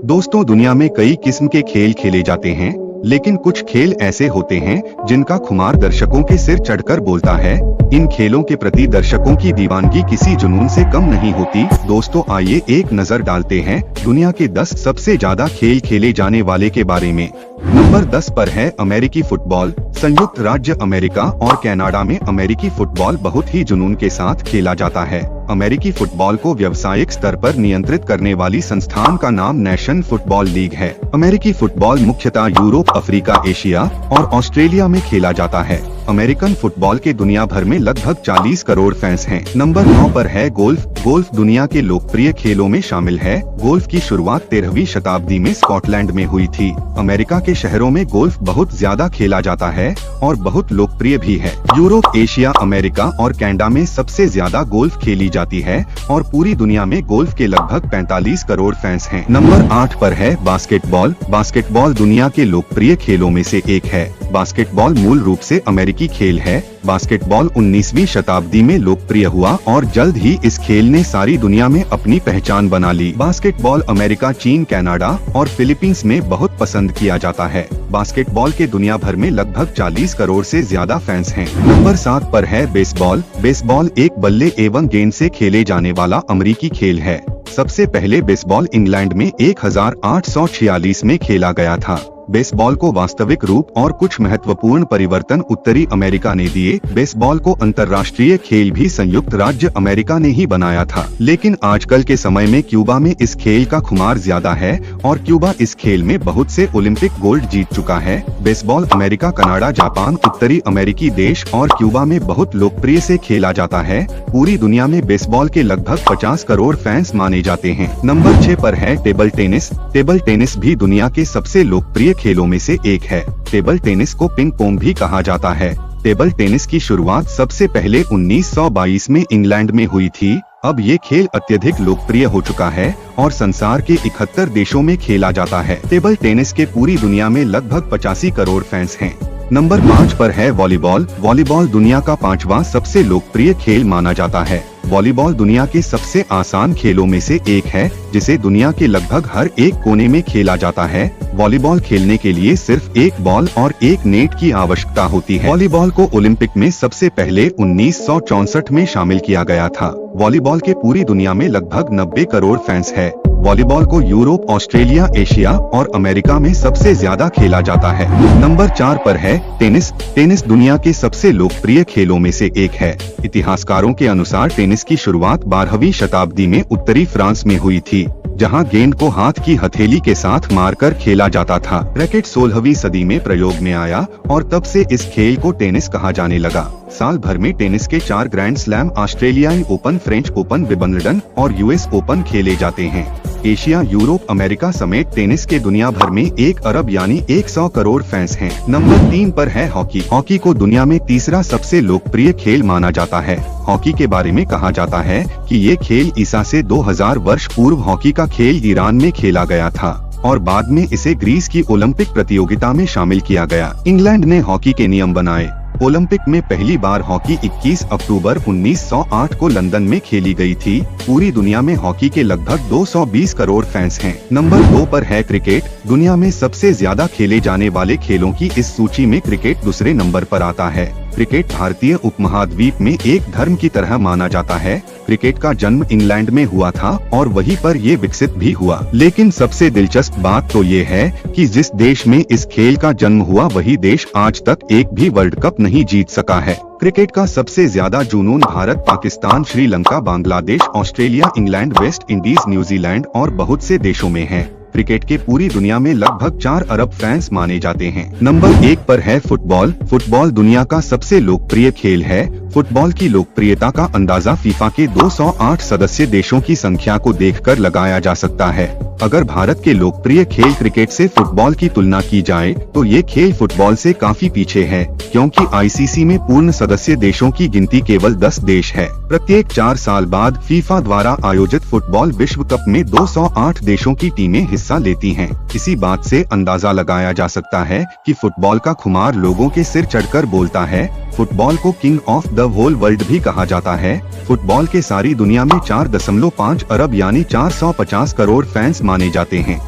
दोस्तों, दुनिया में कई किस्म के खेल खेले जाते हैं, लेकिन कुछ खेल ऐसे होते हैं जिनका खुमार दर्शकों के सिर चढ़कर बोलता है। इन खेलों के प्रति दर्शकों की दीवानगी किसी जुनून से कम नहीं होती। दोस्तों, आइए एक नजर डालते हैं दुनिया के 10 सबसे ज्यादा खेल खेले जाने वाले के बारे में। नंबर 10 पर है अमेरिकी फुटबॉल। संयुक्त राज्य अमेरिका और कनाडा में अमेरिकी फुटबॉल बहुत ही जुनून के साथ खेला जाता है। अमेरिकी फुटबॉल को व्यावसायिक स्तर पर नियंत्रित करने वाली संस्थान का नाम नेशनल फुटबॉल लीग है। अमेरिकी फुटबॉल मुख्यतः यूरोप, अफ्रीका, एशिया और ऑस्ट्रेलिया में खेला जाता है। अमेरिकन फुटबॉल के दुनिया भर में लगभग 40 करोड़ फैंस हैं। नंबर 9 पर है गोल्फ। गोल्फ दुनिया के लोकप्रिय खेलों में शामिल है। गोल्फ की शुरुआत 13वीं शताब्दी में स्कॉटलैंड में हुई थी। अमेरिका के शहरों में गोल्फ बहुत ज्यादा खेला जाता है और बहुत लोकप्रिय भी है। यूरोप, एशिया, अमेरिका और कनाडा में सबसे ज्यादा गोल्फ खेली जाती है और पूरी दुनिया में गोल्फ के लगभग 45 करोड़ फैंस हैं। नंबर 8 पर है बास्केटबॉल। बास्केटबॉल दुनिया के लोकप्रिय खेलों में से एक है। बास्केटबॉल मूल रूप से अमेरिकी खेल है। बास्केटबॉल 19वीं शताब्दी में लोकप्रिय हुआ और जल्द ही इस खेल ने सारी दुनिया में अपनी पहचान बना ली। बास्केटबॉल अमेरिका, चीन, कनाडा और फिलीपींस में बहुत पसंद किया जाता है। बास्केटबॉल के दुनिया भर में लगभग 40 करोड़ से ज्यादा फैंस हैं। नंबर 7 पर है बेसबॉल। बेसबॉल एक बल्ले एवं गेंद से खेले जाने वाला अमेरिकी खेल है। सबसे पहले बेसबॉल इंग्लैंड में 1846 में खेला गया था। बेसबॉल को वास्तविक रूप और कुछ महत्वपूर्ण परिवर्तन उत्तरी अमेरिका ने दिए। बेसबॉल को अंतर्राष्ट्रीय खेल भी संयुक्त राज्य अमेरिका ने ही बनाया था, लेकिन आजकल के समय में क्यूबा में इस खेल का खुमार ज्यादा है और क्यूबा इस खेल में बहुत से ओलंपिक गोल्ड जीत चुका है। बेसबॉल अमेरिका, कनाडा, जापान, उत्तरी अमेरिकी देश और क्यूबा में बहुत लोकप्रिय से खेला जाता है। पूरी दुनिया में बेसबॉल के लगभग 50 करोड़ फैंस माने जाते हैं। नंबर 6 पर है टेबल टेनिस। टेबल टेनिस भी दुनिया के सबसे लोकप्रिय खेलों में से एक है। टेबल टेनिस को पिंग पोंग भी कहा जाता है। टेबल टेनिस की शुरुआत सबसे पहले 1922 में इंग्लैंड में हुई थी। अब ये खेल अत्यधिक लोकप्रिय हो चुका है और संसार के 71 देशों में खेला जाता है। टेबल टेनिस के पूरी दुनिया में लगभग 85 करोड़ फैंस हैं। नंबर 5 पर है वॉलीबॉल। वॉलीबॉल दुनिया का 5वां सबसे लोकप्रिय खेल माना जाता है। वॉलीबॉल दुनिया के सबसे आसान खेलों में से एक है, जिसे दुनिया के लगभग हर एक कोने में खेला जाता है। वॉलीबॉल खेलने के लिए सिर्फ एक बॉल और एक नेट की आवश्यकता होती है। वॉलीबॉल को ओलंपिक में सबसे पहले 1964 में शामिल किया गया था। वॉलीबॉल के पूरी दुनिया में लगभग 90 करोड़ फैंस है। वॉलीबॉल को यूरोप, ऑस्ट्रेलिया, एशिया और अमेरिका में सबसे ज्यादा खेला जाता है। नंबर 4 पर है टेनिस। टेनिस दुनिया के सबसे लोकप्रिय खेलों में से एक है। इतिहासकारों के अनुसार टेनिस की शुरुआत 12वीं शताब्दी में उत्तरी फ्रांस में हुई थी, जहां गेंद को हाथ की हथेली के साथ मारकर खेला जाता था। रैकेट 16वीं सदी में प्रयोग में आया और तब से इस खेल को टेनिस कहा जाने लगा। साल भर में टेनिस के 4 ग्रैंड स्लैम, ऑस्ट्रेलियाई ओपन, फ्रेंच ओपन, विंबलडन और यूएस ओपन खेले जाते हैं। एशिया, यूरोप, अमेरिका समेत टेनिस के दुनिया भर में 1 अरब यानी 100 करोड़ फैंस हैं। नंबर 3 पर है हॉकी। हॉकी को दुनिया में तीसरा सबसे लोकप्रिय खेल माना जाता है। हॉकी के बारे में कहा जाता है कि ये खेल ईसा से 2000 वर्ष पूर्व हॉकी का खेल ईरान में खेला गया था और बाद में इसे ग्रीस की ओलंपिक प्रतियोगिता में शामिल किया गया। इंग्लैंड ने हॉकी के नियम बनाए। ओलंपिक में पहली बार हॉकी 21 अक्टूबर 1908 को लंदन में खेली गई थी। पूरी दुनिया में हॉकी के लगभग 220 करोड़ फैंस हैं। नंबर 2 पर है क्रिकेट। दुनिया में सबसे ज्यादा खेले जाने वाले खेलों की इस सूची में क्रिकेट दूसरे नंबर पर आता है। क्रिकेट भारतीय उपमहाद्वीप में एक धर्म की तरह माना जाता है। क्रिकेट का जन्म इंग्लैंड में हुआ था और वहीं पर ये विकसित भी हुआ। लेकिन सबसे दिलचस्प बात तो ये है कि जिस देश में इस खेल का जन्म हुआ वही देश आज तक एक भी वर्ल्ड कप नहीं जीत सका है। क्रिकेट का सबसे ज्यादा जुनून Bharat, Pakistan, Sri Lanka, Bangladesh, Australia, England, West Indies, New Zealand और बहुत से देशों में है। क्रिकेट के पूरी दुनिया में लगभग 4 अरब फैंस माने जाते हैं। नंबर 1 पर है फुटबॉल। फुटबॉल दुनिया का सबसे लोकप्रिय खेल है। फुटबॉल की लोकप्रियता का अंदाजा फीफा के 208 सदस्य देशों की संख्या को देखकर लगाया जा सकता है। अगर भारत के लोकप्रिय खेल क्रिकेट से फुटबॉल की तुलना की जाए तो ये खेल फुटबॉल से काफी पीछे है, क्योंकि आईसीसी में पूर्ण सदस्य देशों की गिनती केवल 10 देश है। प्रत्येक 4 साल बाद फीफा द्वारा आयोजित फुटबॉल विश्व कप में 208 देशों की टीमें हिस्सा लेती हैं। इसी बात से अंदाजा लगाया जा सकता है कि फुटबॉल का खुमार लोगों के सिर चढ़कर बोलता है। फुटबॉल को king of the whole world भी कहा जाता है। फुटबॉल के सारी दुनिया में 4.5 अरब यानी 450 करोड़ फैंस माने जाते हैं।